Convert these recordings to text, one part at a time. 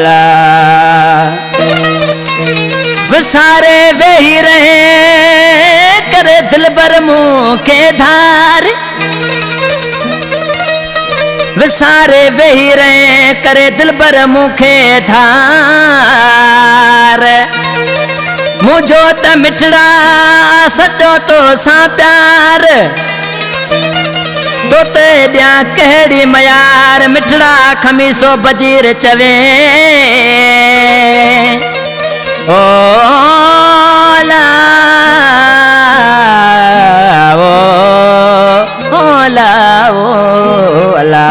ला विसारे वेही रहे करे दिल बर मुंह के धार विसारे वेही रहे करे दिल बर मुंह के धार मुझो त मिठड़ा सचो तो सा प्यार तो ते दिया कहड़ी मयार मिठड़ा खमीसो बजीर चवे ओ ला ओ ला ओ ला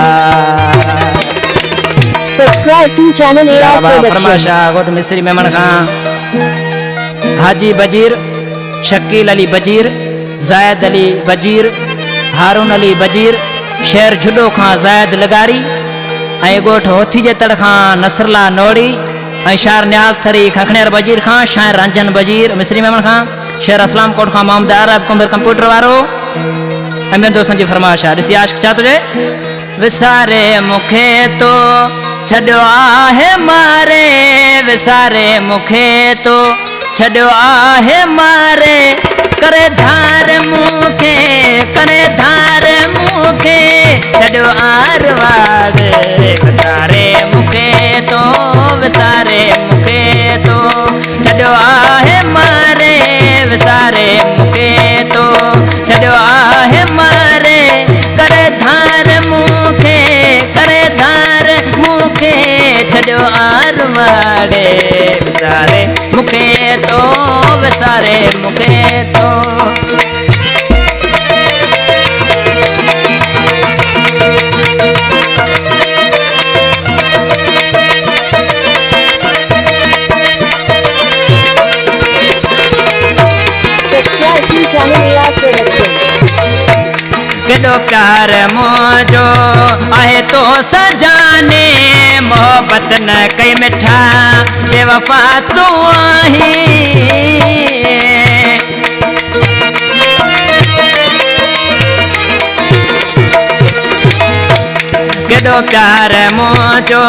subscribe to channel AR production. फरमाशा गोट मिस्री मेमन खां हाजी बजीर शकील अली बजीर जायद अली बजीर हारून अली बजीर शहर जुडो खां जायद लगारी ऐं गोठ होथी जे तड़ खां नसरला नोड़ी ऐं शहर न्याल थरी खखणेर बजीर खां शायर रंजन बजीर मिस्री मेमन खां शहर असलाम कोट खां मोहम्मद आरब कुंभर कंप्यूटर वारो ऐं मेरे दोस्तन जी फरमाइश आहे ॾिसी आशिक़ छा थो चए विसारे मूंखे तो छॾियो आहे मारे विसारे मूंखे तो छॾियो आहे मारे करे धार मूंखे करे धार मूंखे छॾियो आर वारे विसारे मूंखे तो विसारे मूंखे तो छॾियो आहे मारे विसारे मूंखे तो छॾियो आहे मारे करे धार मूंखे करे धार मूंखे छॾियो आर वारे विसारे मूंखे तो विसारे मूंखे तो subscribe to channel AR production. केॾो प्यार मुंहिंजो आहे तो सजाने मोहब्बत न कई मिठा बेवफा तूं आहीं केॾो प्यार मुंहिंजो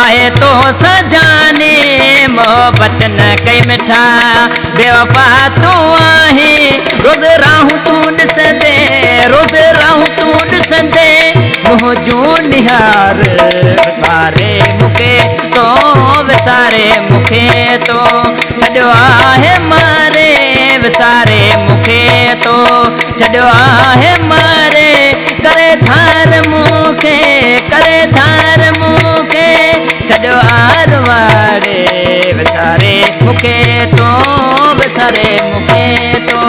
आहे तो सजाने मोहब्बत न कई मिठा बेवफा तूं आहीं रोज़ राहूं तूं ॾिसंदे रोज़ राहूं तूं ॾिसंदे मुंहुं जूं निहार विसारे मूंखे तो विसारे मूंखे तो छॾियो आहे मारे विसारे मूंखे तो छॾियो आहे मारे करे धार मूंखे करे धार मूंखे छॾियो आर वारे विसारे मूंखे तो विसारे मूंखे तो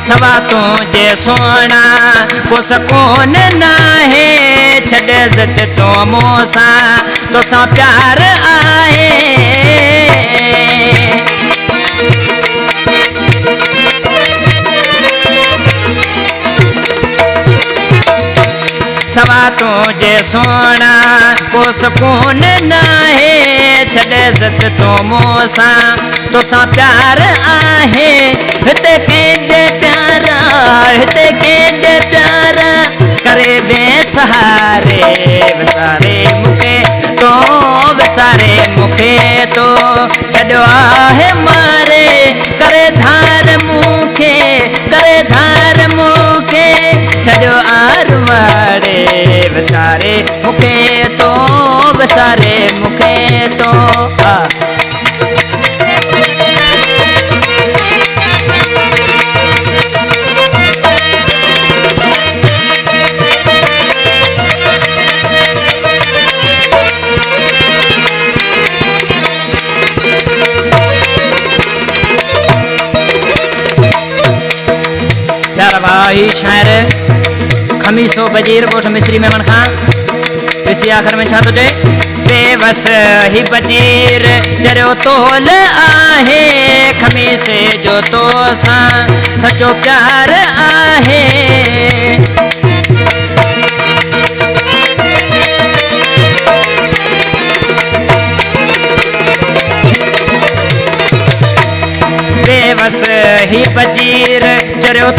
सवा तुझे सोना को सकून नाहे छॾ ज़िद तो मूंसां तोसां प्यार आहे सवा तुझे सोना को सकून नाहे छॾ ज़िद तो मूंसां तोसां प्यार आहे हिते कंहिंजे प्यारा हिते कंहिंजे प्यारा करे बेसहारे विसारे मूंखे तो विसारे मूंखे तो छॾियो आहे मारे करे धार मूंखे करे धार मूंखे छॾियो आर वारे विसारे मूंखे तो विसारे मूंखे तो प्यारा भाई शायर खमीसो बजीर गोठ मिस्री मेमन खां इसी आखिर में छा तो चए बेवस ही बजीर जरियो तोल आहे खमीसे जो तो सां सचो प्यार आहे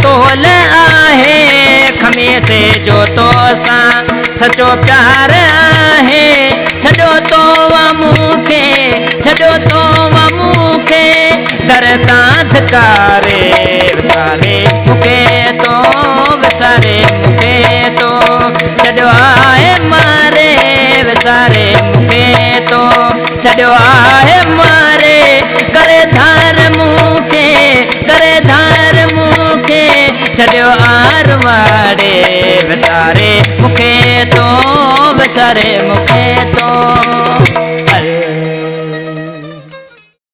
तोल आहे खमीसे जो तो सां सचो प्यार आहे छॾियो तो मूंखे छॾियो तो मूंखे दर तां धिकारे विसारे मूंखे तो विसारे मूंखे तो छॾियो आहे मारे विसारे मूंखे तो छॾियो आहे मारे करे धार मूंखे करे धार मूंखे छॾियो आर वाड़े विसारे मूंखे तो विसारे मूंखे तो